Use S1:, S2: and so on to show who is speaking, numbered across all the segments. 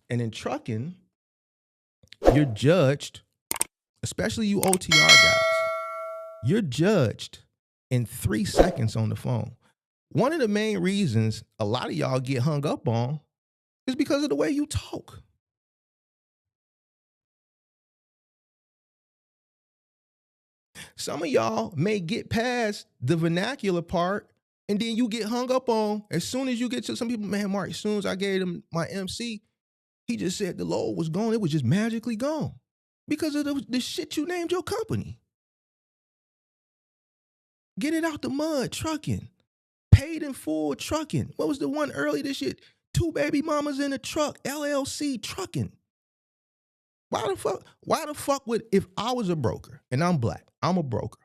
S1: And in trucking, you're judged, especially you OTR guys, you're judged in 3 seconds on the phone. One of the main reasons a lot of y'all get hung up on is because of the way you talk. Some of y'all may get past the vernacular part, and then you get hung up on as soon as you get to some people, man, Mark, as soon as I gave him my MC, he just said the load was gone. It was just magically gone because of the shit you named your company. Get it out the mud, trucking. Paid in full, trucking. What was the one early this year? 2 baby mamas in a truck, LLC, trucking. Why the fuck would, if I was a broker and I'm black, I'm a broker,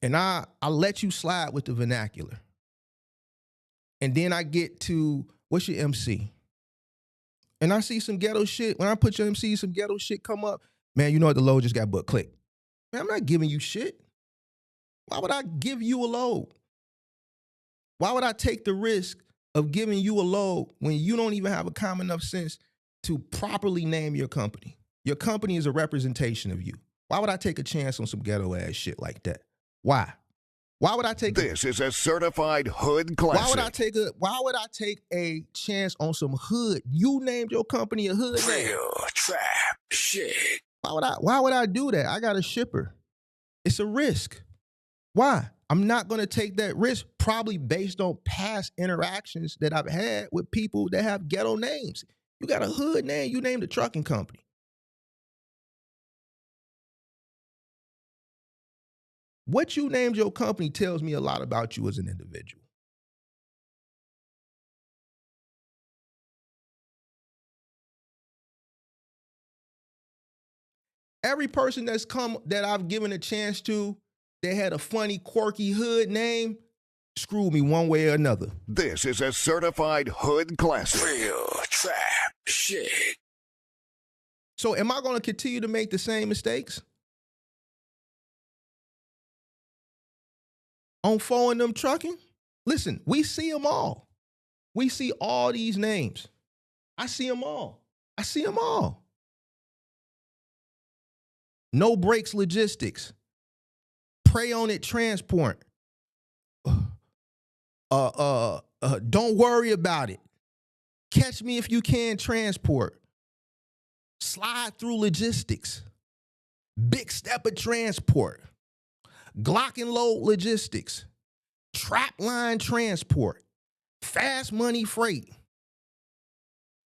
S1: and I let you slide with the vernacular, and then I get to, what's your MC? And I see some ghetto shit. When I put your MC, some ghetto shit come up, man, you know what, the load just got booked, click. Man, I'm not giving you shit. Why would I give you a load? Why would I take the risk of giving you a load when you don't even have a common enough sense to properly name your company? Your company is a representation of you. Why would I take a chance on some ghetto ass shit like that? Why? Why would I take
S2: This is a certified hood classic.
S1: Why would I take a chance on some hood? You named your company a hood name.
S2: Real trap shit.
S1: Why would I do that? I got a shipper. It's a risk. Why? I'm not going to take that risk, probably based on past interactions that I've had with people that have ghetto names. You got a hood name, you named a trucking company. What you named your company tells me a lot about you as an individual. Every person that's come that I've given a chance to, they had a funny, quirky hood name, screwed me one way or another.
S2: This is a certified hood classic.
S3: Real trap shit.
S1: So am I going to continue to make the same mistakes? On phone them trucking? Listen, we see them all. We see all these names. I see them all. I see them all. No brakes logistics. Prey on it transport. Don't worry about it. Catch me if you can transport. Slide through logistics. Big stepper transport. Glock and load logistics. Trap line transport. Fast money freight.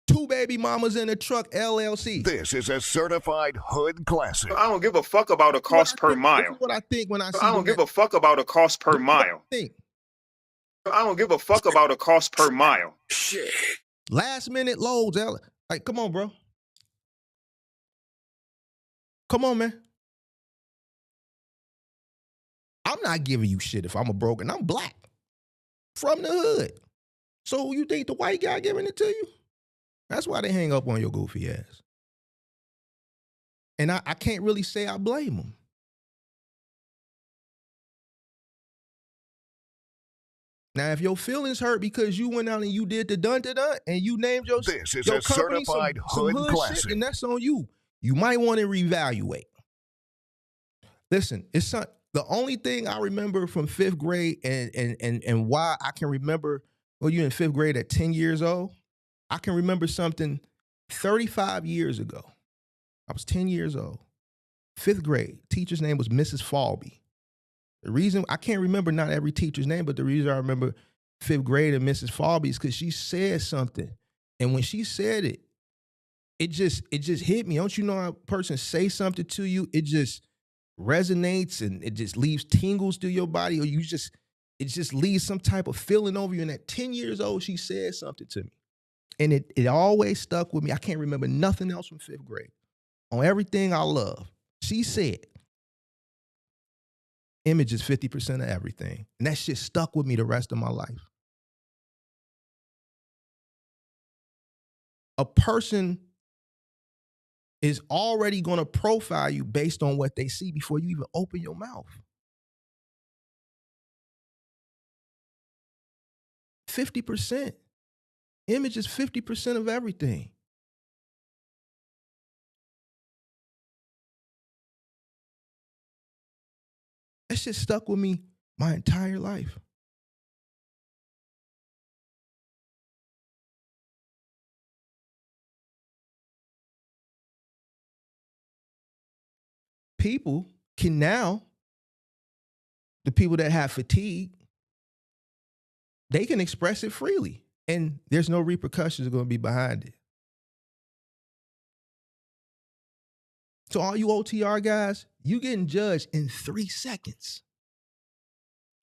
S1: 2 baby mamas in a truck, LLC.
S2: This is a certified hood classic.
S4: I don't give a fuck about a cost per mile.
S1: This is what I think when I see.
S4: I don't give a fuck about a cost per mile. I don't give a fuck about a cost per mile.
S3: Shit.
S1: Last minute loads. Like, come on, bro. Come on, man. I'm not giving you shit if I'm a broker, and I'm black. From the hood. So you think the white guy giving it to you? That's why they hang up on your goofy ass. And I can't really say I blame them. Now, if your feelings hurt because you went out and you did the dun-da-dun and you named your company
S2: certified hood classic.
S1: Shit, and that's on you. You might want to reevaluate. Listen, it's not, the only thing I remember from 5th grade and why I can remember, well, you're in 5th grade at 10 years old. I can remember something 35 years ago. I was 10 years old. 5th grade. Teacher's name was Mrs. Falby. The reason, I can't remember not every teacher's name, but the reason I remember 5th grade and Mrs. Falby is because she said something. And when she said it, it just hit me. Don't you know how a person say something to you, it just resonates and it just leaves tingles through your body, or it just leaves some type of feeling over you. And at 10 years old, she said something to me. And it always stuck with me. I can't remember nothing else from 5th grade. On everything I love, she said, image is 50% of everything. And that shit stuck with me the rest of my life. A person is already going to profile you based on what they see before you even open your mouth. 50%. image is 50% of everything. That shit stuck with me my entire life. People can now, the people that have fatigue, they can express it freely. And there's no repercussions going to be behind it. So all you OTR guys, you getting judged in 3 seconds.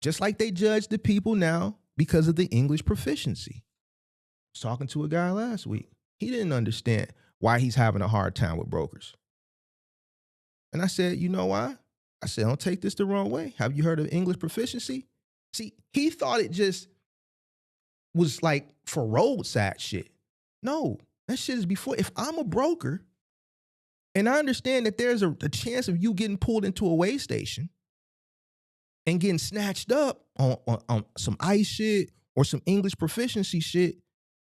S1: Just like they judge the people now because of the English proficiency. I was talking to a guy last week. He didn't understand why he's having a hard time with brokers. And I said, you know why? I said, don't take this the wrong way. Have you heard of English proficiency? See, he thought it just was like for roadside shit. No, that shit is before. If I'm a broker and I understand that there's a chance of you getting pulled into a weigh station and getting snatched up on some ICE shit or some English proficiency shit,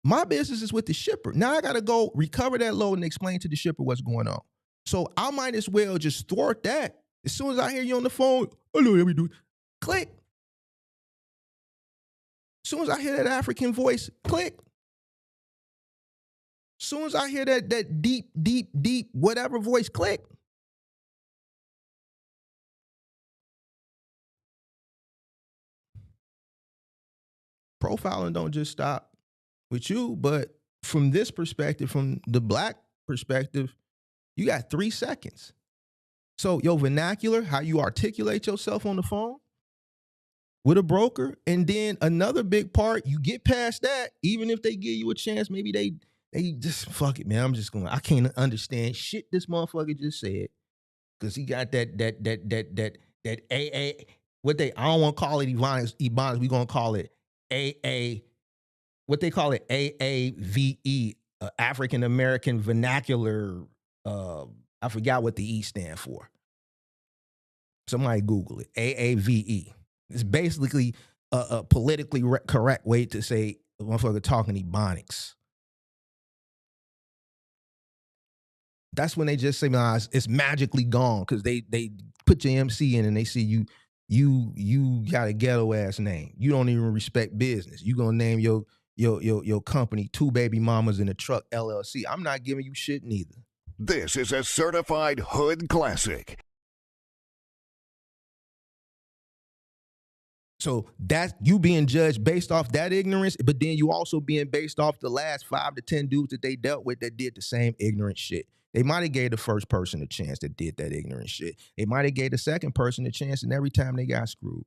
S1: my business is with the shipper. Now I got to go recover that load and explain to the shipper what's going on. So I might as well just thwart that. As soon as I hear you on the phone, hello, how we do? Click. As soon as I hear that African voice, click. As soon as I hear that deep, whatever voice, click. Profiling don't just stop with you, but from this perspective, from the black perspective, you got 3 seconds. So your vernacular, how you articulate yourself on the phone with a broker, and then another big part, you get past that, even if they give you a chance, maybe they just, fuck it, man, I can't understand shit this motherfucker just said, because he got that AA, I don't want to call it Ebonics, we going to call it AA, what they call it, AAVE, African American Vernacular, I forgot what the E stand for. Somebody Google it, AAVE. It's basically a politically correct way to say motherfucker talking Ebonics. That's when they just say, nah, it's magically gone, because they put your MC in and they see you got a ghetto ass name. You don't even respect business. You gonna name your company Two Baby Mamas in a Truck LLC. I'm not giving you shit neither.
S2: This is a certified hood classic.
S1: So that's you being judged based off that ignorance, but then you also being based off the last 5 to 10 dudes that they dealt with that did the same ignorant shit. They might have gave the first person a chance that did that ignorant shit. They might have gave the second person a chance, and every time they got screwed.